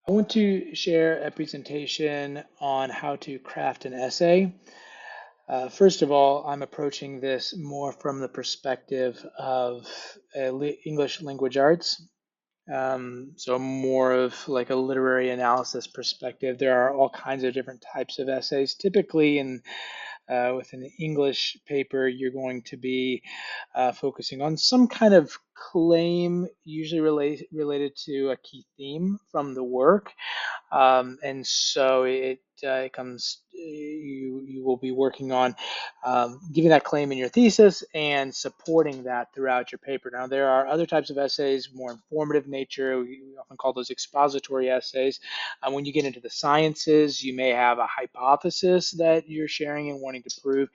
I want to share a presentation on how to craft an essay. First of all, I'm approaching this more from the perspective of English language arts. So more of like a literary analysis perspective. There are all kinds of different types of essays. Typically with an English paper, you're going to be focusing on some kind of claim, usually related to a key theme from the work. And so it comes you will be working on giving that claim in your thesis and supporting that throughout your paper. Now there are other types of essays, more informative nature. We often call those expository essays. When you get into the sciences, you may have a hypothesis that you're sharing and wanting to prove.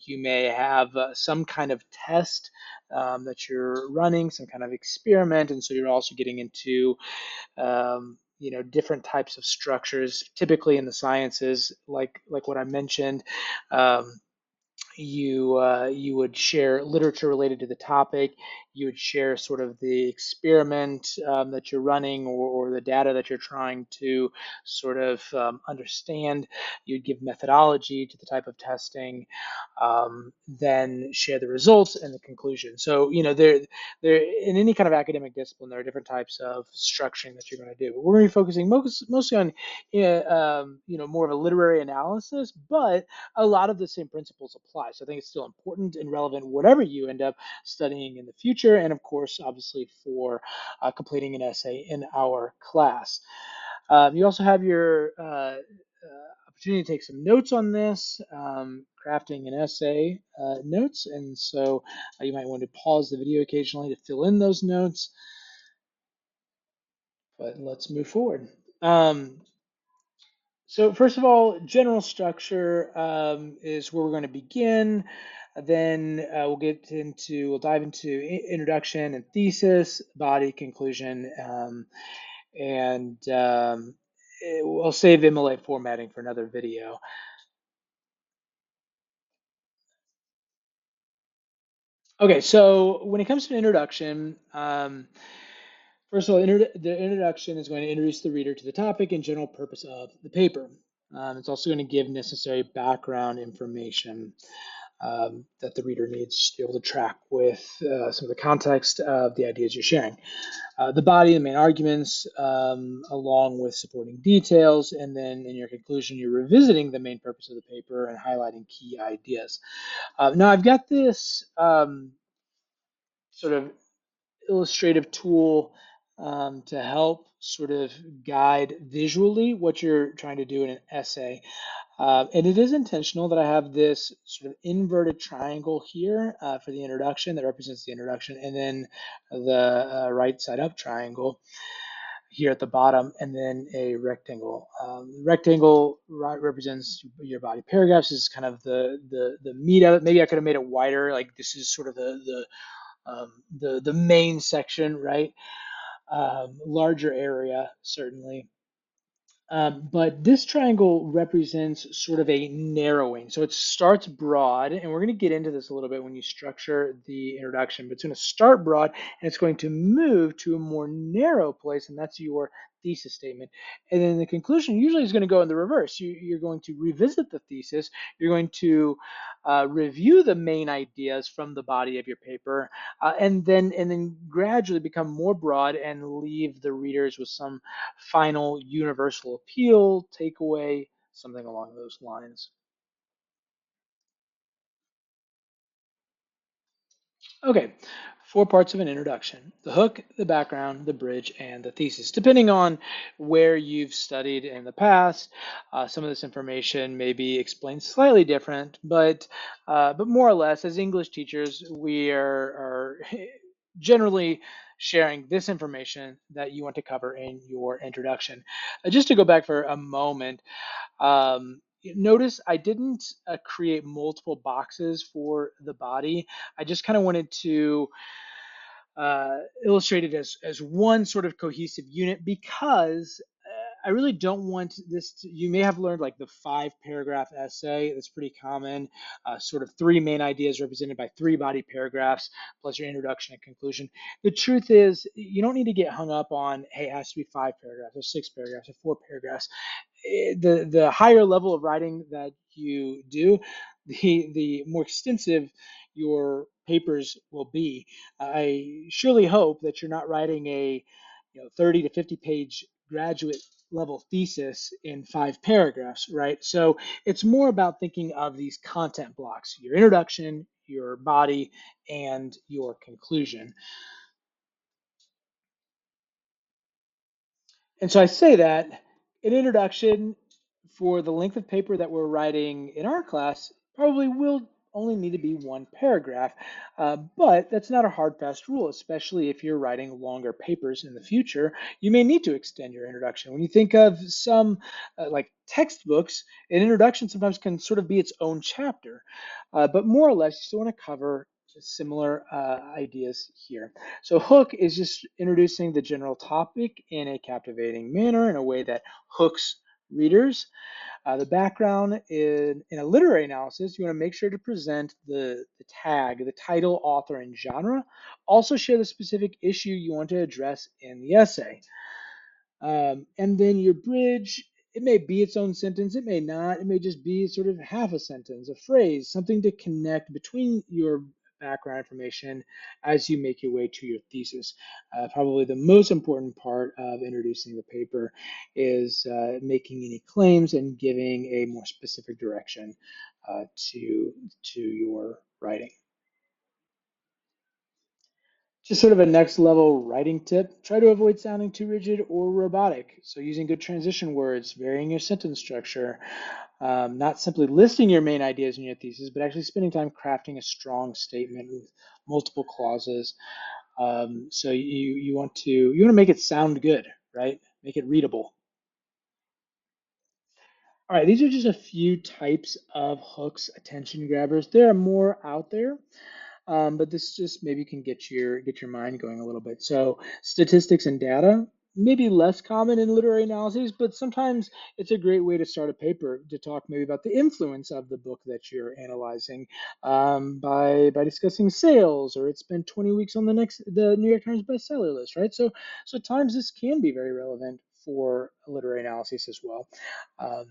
You may have some kind of test that you're running, some kind of experiment, and so you're also getting into different types of structures, typically in the sciences, like what I mentioned. Um, you would share literature related to the topic. You would share sort of the experiment that you're running, or the data that you're trying to sort of understand. You'd give methodology to the type of testing, then share the results and the conclusion. So there in any kind of academic discipline, there are different types of structuring that you're going to do. But we're going to be focusing mostly on more of a literary analysis, but a lot of the same principles apply. So I think it's still important and relevant whatever you end up studying in the future, and of course, obviously for completing an essay in our class. You also have your opportunity to take some notes on this, crafting an essay notes, and so you might want to pause the video occasionally to fill in those notes. But let's move forward. So first of all, general structure is where we're going to begin. Then we'll dive into introduction and thesis, body, conclusion, and we'll save MLA formatting for another video. Okay, so when it comes to introduction, first of all, the introduction is going to introduce the reader to the topic and general purpose of the paper. It's also going to give necessary background information that the reader needs to be able to track with some of the context of the ideas you're sharing. The body, the main arguments, along with supporting details, and then in your conclusion, you're revisiting the main purpose of the paper and highlighting key ideas. Now, I've got this sort of illustrative tool to help sort of guide visually what you're trying to do in an essay. And it is intentional that I have this sort of inverted triangle here for the introduction that represents the introduction, and then the right side up triangle here at the bottom, and then a rectangle. The rectangle represents your body paragraphs. This is kind of the meat of it. Maybe I could have made it wider. Like this is sort of the main section, right? Larger area, certainly. But this triangle represents sort of a narrowing. So it starts broad, and we're going to get into this a little bit when you structure the introduction, but it's going to start broad and it's going to move to a more narrow place, and that's your thesis statement. And then the conclusion usually is going to go in the reverse. You're going to revisit the thesis, you're going to review the main ideas from the body of your paper, and then gradually become more broad and leave the readers with some final universal appeal, takeaway, something along those lines. Okay, four parts of an introduction: the hook, the background, the bridge, and the thesis. Depending on where you've studied in the past, some of this information may be explained slightly different, but more or less, as English teachers, we are generally sharing this information that you want to cover in your introduction. Just to go back for a moment, notice I didn't create multiple boxes for the body. I just kind of wanted to illustrate it as one sort of cohesive unit because I really don't want this to, you may have learned like the 5 paragraph essay. That's pretty common. Sort of three main ideas represented by three body paragraphs, plus your introduction and conclusion. The truth is, you don't need to get hung up on, hey, it has to be 5 paragraphs or 6 paragraphs or 4 paragraphs. The higher level of writing that you do, the more extensive your papers will be. I surely hope that you're not writing a 30 to 50 page graduate level thesis in 5 paragraphs, right? So it's more about thinking of these content blocks: your introduction, your body, and your conclusion. And so I say that an introduction for the length of paper that we're writing in our class probably will only need to be 1 paragraph, but that's not a hard fast rule, especially if you're writing longer papers in the future. You may need to extend your introduction. When you think of some like textbooks, an introduction sometimes can sort of be its own chapter, but more or less you still want to cover similar ideas here. So hook is just introducing the general topic in a captivating manner in a way that hooks readers. The background in a literary analysis, you want to make sure to present the tag, the title, author, and genre. Also share the specific issue you want to address in the essay. And then your bridge, it may be its own sentence, it may not, it may just be sort of half a sentence, a phrase, something to connect between your background information as you make your way to your thesis. Probably the most important part of introducing the paper is making any claims and giving a more specific direction to your writing. Just sort of a next level writing tip, try to avoid sounding too rigid or robotic. So using good transition words, varying your sentence structure, not simply listing your main ideas in your thesis, but actually spending time crafting a strong statement with multiple clauses. So you want to make it sound good, right? Make it readable. All right, these are just a few types of hooks, attention grabbers. There are more out there. But this just maybe can get your mind going a little bit. So statistics and data, maybe less common in literary analyses, but sometimes it's a great way to start a paper to talk maybe about the influence of the book that you're analyzing by discussing sales, or it's been 20 weeks on the New York Times bestseller list, right? So at times this can be very relevant for literary analysis as well. Um,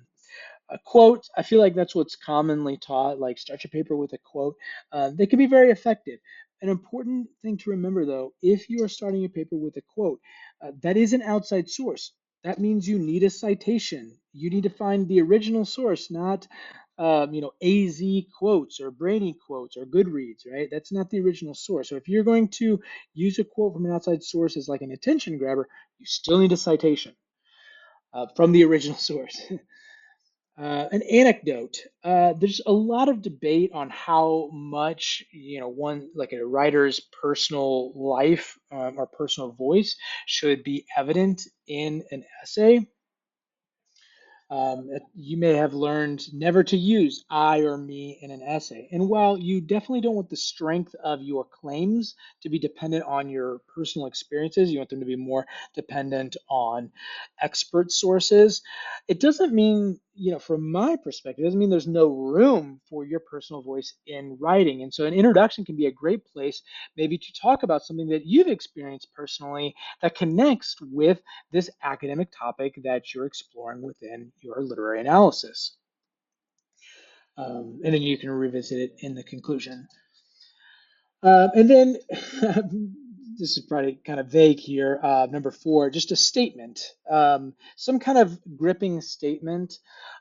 a quote, I feel like that's what's commonly taught, like start your paper with a quote. They can be very effective. An important thing to remember though, if you are starting your paper with a quote, that is an outside source. That means you need a citation. You need to find the original source, not AZ quotes or Brainy quotes or Goodreads, right? That's not the original source. So if you're going to use a quote from an outside source as like an attention grabber, you still need a citation from the original source. An anecdote. There's a lot of debate on how much, one like a writer's personal life or personal voice should be evident in an essay. You may have learned never to use I or me in an essay. And while you definitely don't want the strength of your claims to be dependent on your personal experiences, you want them to be more dependent on expert sources. It doesn't mean, from my perspective, it doesn't mean there's no room for your personal voice in writing. And so an introduction can be a great place maybe to talk about something that you've experienced personally that connects with this academic topic that you're exploring within your literary analysis. And then you can revisit it in the conclusion. And then this is probably kind of vague here. Number four, just a statement, some kind of gripping statement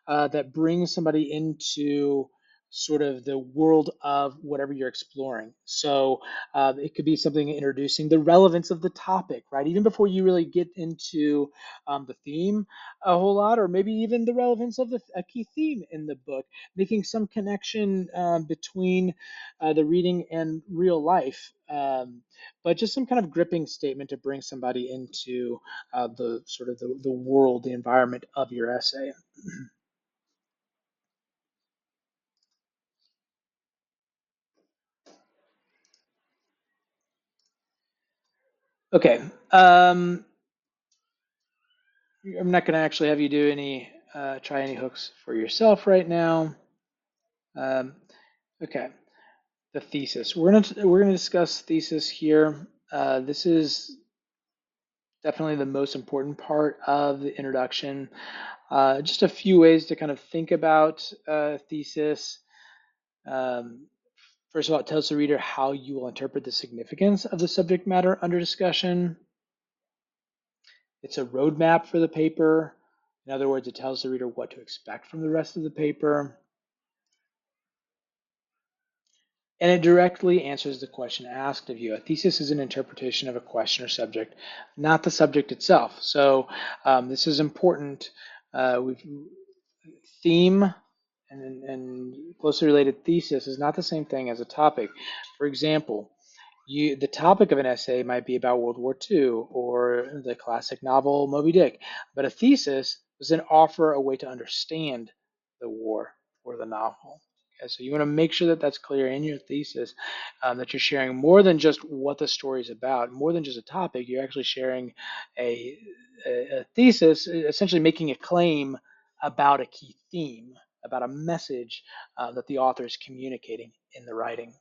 that brings somebody into sort of the world of whatever you're exploring. So it could be something introducing the relevance of the topic, right? Even before you really get into the theme a whole lot, or maybe even the relevance of a key theme in the book, making some connection between the reading and real life, but just some kind of gripping statement to bring somebody into the sort of the world, the environment of your essay. Okay. I'm not going to actually have you do any, try any hooks for yourself right now. Um, okay, the thesis. We're gonna discuss thesis here. This is definitely the most important part of the introduction. Just a few ways to kind of think about thesis. Um, First of all, it tells the reader how you will interpret the significance of the subject matter under discussion. It's a roadmap for the paper. In other words, it tells the reader what to expect from the rest of the paper. And it directly answers the question asked of you. A thesis is an interpretation of a question or subject, not the subject itself. So this is important. We've theme and closely related thesis is not the same thing as a topic. For example, the topic of an essay might be about World War II or the classic novel Moby Dick, but a thesis is an offer a way to understand the war or the novel. Okay, so you want to make sure that that's clear in your thesis, that you're sharing more than just what the story is about, more than just a topic. You're actually sharing a, a thesis, essentially making a claim about a key theme, about a message that the author is communicating in the writing.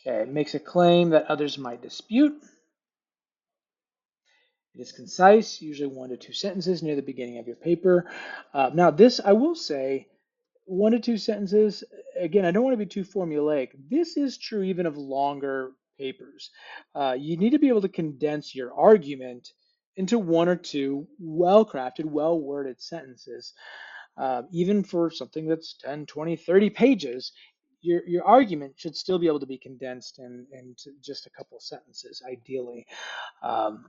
Okay, it makes a claim that others might dispute. It is concise, usually 1 to 2 sentences near the beginning of your paper. Now, this, I will say, 1 to 2 sentences, again, I don't want to be too formulaic. This is true even of longer papers. You need to be able to condense your argument into 1 or 2 well-crafted, well-worded sentences. Even for something that's 10, 20, 30 pages, your argument should still be able to be condensed into just a couple of sentences, ideally. Um,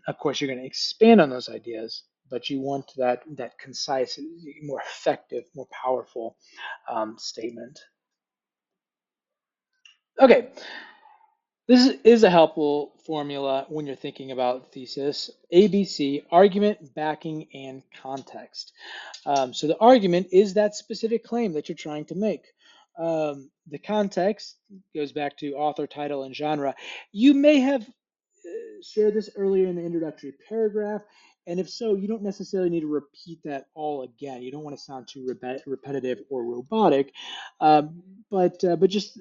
of course, you're going to expand on those ideas, but you want that concise, more effective, more powerful statement. Okay, this is a helpful formula when you're thinking about thesis. ABC, argument, backing, and context. So the argument is that specific claim that you're trying to make. The context goes back to author, title, and genre. You may have shared this earlier in the introductory paragraph, and if so, you don't necessarily need to repeat that all again. You don't want to sound too repetitive or robotic, but just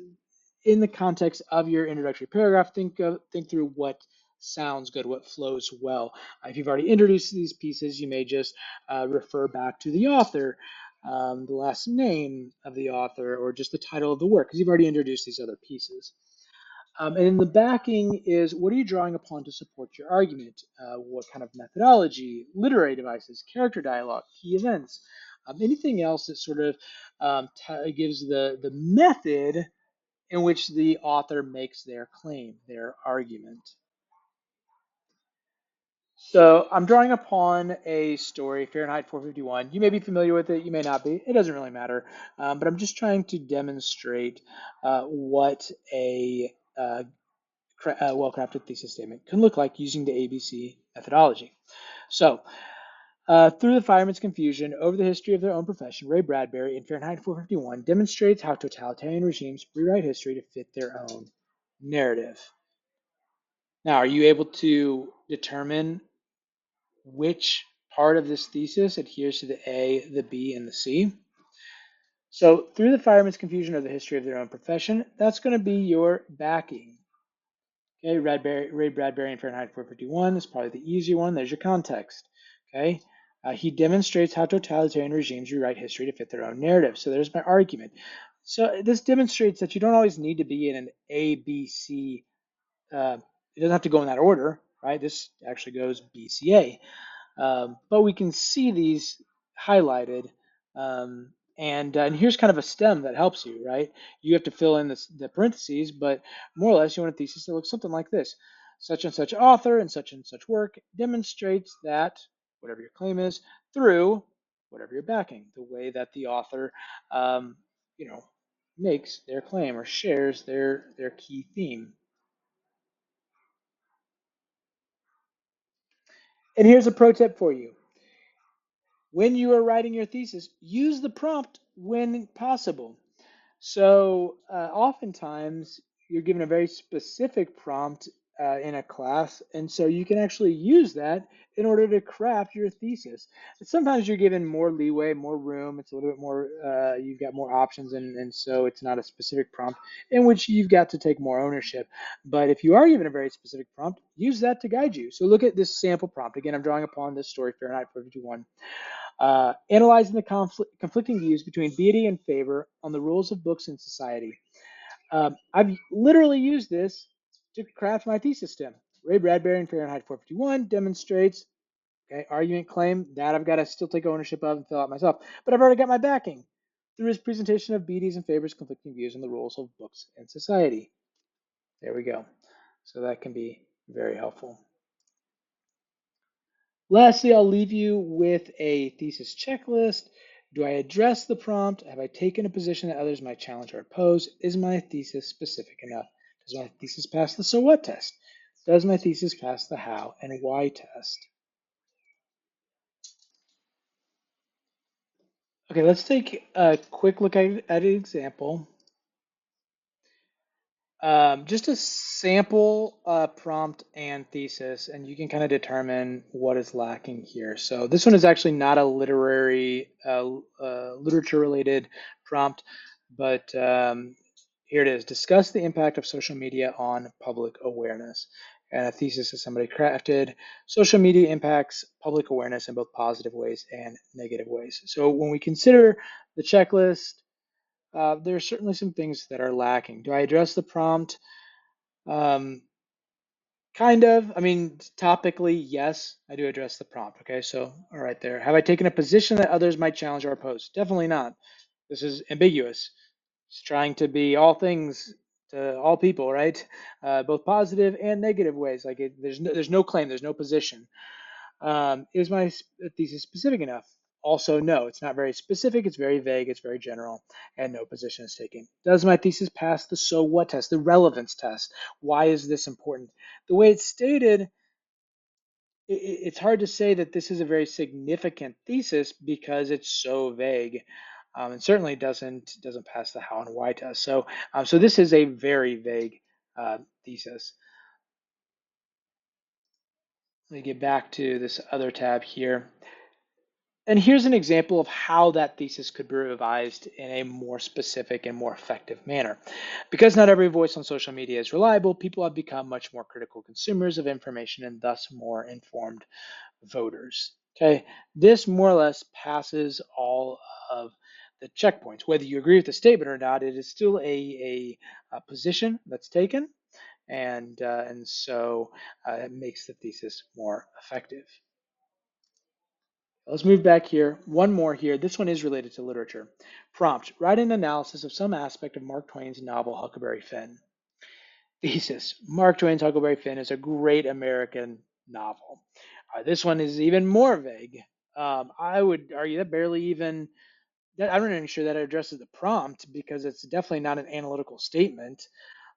in the context of your introductory paragraph, think through what sounds good, what flows well. If you've already introduced these pieces, you may just refer back to the author, the last name of the author, or just the title of the work, because you've already introduced these other pieces. And then the backing is what are you drawing upon to support your argument? What kind of methodology, literary devices, character dialogue, key events, anything else that sort of gives the method in which the author makes their claim, their argument. So I'm drawing upon a story, Fahrenheit 451. You may be familiar with it, you may not be. It doesn't really matter. But I'm just trying to demonstrate what a well-crafted thesis statement can look like using the ABC methodology. So, through the firemen's confusion over the history of their own profession, Ray Bradbury in Fahrenheit 451 demonstrates how totalitarian regimes rewrite history to fit their own narrative. Now, are you able to determine which part of this thesis adheres to the A, the B, and the C? So, through the firemen's confusion over the history of their own profession, that's going to be your backing. Okay, Ray Bradbury in Fahrenheit 451 is probably the easier one. There's your context. Okay, he demonstrates how totalitarian regimes rewrite history to fit their own narrative. So there's my argument. So this demonstrates that you don't always need to be in an A, B, C. It doesn't have to go in that order, right? This actually goes B, C, A. But we can see these highlighted. And here's kind of a stem that helps you, right? You have to fill in the parentheses, but more or less you want a thesis that looks something like this. Such and such author and such work demonstrates that, whatever your claim is, through whatever you're backing, the way that the author, um, you know, makes their claim or shares their key theme. And here's a pro tip for you. When you are writing your thesis, use the prompt when possible. So oftentimes you're given a very specific prompt in a class, and so you can actually use that in order to craft your thesis. Sometimes you're given more leeway, more room. It's a little bit more, you've got more options, and so it's not a specific prompt in which you've got to take more ownership. But if you are given a very specific prompt, use that to guide you. So look at this sample prompt. Again, I'm drawing upon this story, Fahrenheit 451. Analyzing the conflicting views between Beatty and Faber on the rules of books in society. I've literally used this to craft my thesis stem. Ray Bradbury in Fahrenheit 451 demonstrates, okay, argument claim that I've got to still take ownership of and fill out myself, but I've already got my backing through his presentation of Beatty's and Faber's conflicting views on the rules of books and society. There we go. So that can be very helpful. Lastly, I'll leave you with a thesis checklist. Do I address the prompt? Have I taken a position that others might challenge or oppose? Is my thesis specific enough? Does my thesis pass the so what test? Does my thesis pass the how and why test? Okay, let's take a quick look at an example. Just a sample prompt and thesis, and you can kind of determine what is lacking here. So this one is actually not a literature-related prompt, but here it is. Discuss the impact of social media on public awareness. And a thesis that somebody crafted. Social media impacts public awareness in both positive ways and negative ways. So when we consider the checklist, there are certainly some things that are lacking. Do I address the prompt? Um, kind of. I mean, topically, yes, I do address the prompt. Okay, so all right there. Have I taken a position that others might challenge or oppose? Definitely not. This is ambiguous. It's trying to be all things to all people, right? Both positive and negative ways. Like there's no claim, there's no position. Is my thesis specific enough? Also, no, it's not very specific. It's very vague. It's very general, and no position is taken. Does my thesis pass the so what test, the relevance test? Why is this important? The way it's stated, it's hard to say that this is a very significant thesis because it's so vague. And certainly doesn't pass the how and why test. So this is a very vague thesis. Let me get back to this other tab here. And here's an example of how that thesis could be revised in a more specific and more effective manner. Because not every voice on social media is reliable, people have become much more critical consumers of information and thus more informed voters. Okay, this more or less passes all of the checkpoints. Whether you agree with the statement or not, it is still a position that's taken, and so it makes the thesis more effective. Let's move back here. One more here. This one is related to literature. Prompt: write an analysis of some aspect of Mark Twain's novel Huckleberry Finn. Thesis: Mark Twain's Huckleberry Finn is a great American novel. This one is even more vague. I would argue that barely even, I'm not even sure that it addresses the prompt because it's definitely not an analytical statement.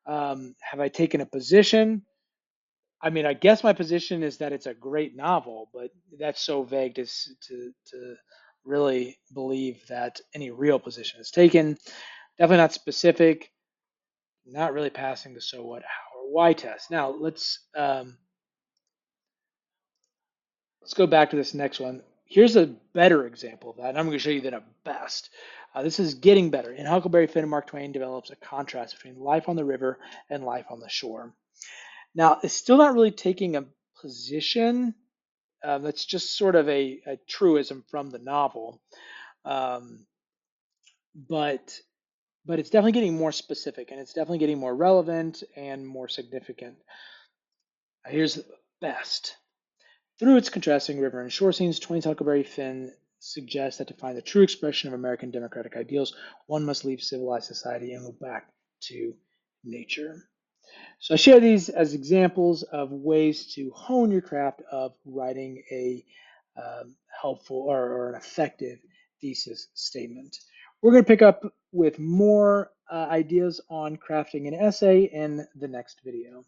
Have I taken a position? I mean, I guess my position is that it's a great novel, but that's so vague to really believe that any real position is taken. Definitely not specific. Not really passing the so what, how, or why test. Now let's go back to this next one. Here's a better example of that, and I'm going to show you that a best. This is getting better. In Huckleberry Finn, Mark Twain develops a contrast between life on the river and life on the shore. Now, it's still not really taking a position. That's just sort of a truism from the novel, um, but it's definitely getting more specific, and it's definitely getting more relevant and more significant. Here's the best. Through its contrasting river and shore scenes, Twain's Huckleberry Finn suggests that to find the true expression of American democratic ideals, one must leave civilized society and go back to nature. So I share these as examples of ways to hone your craft of writing a helpful or an effective thesis statement. We're going to pick up with more ideas on crafting an essay in the next video.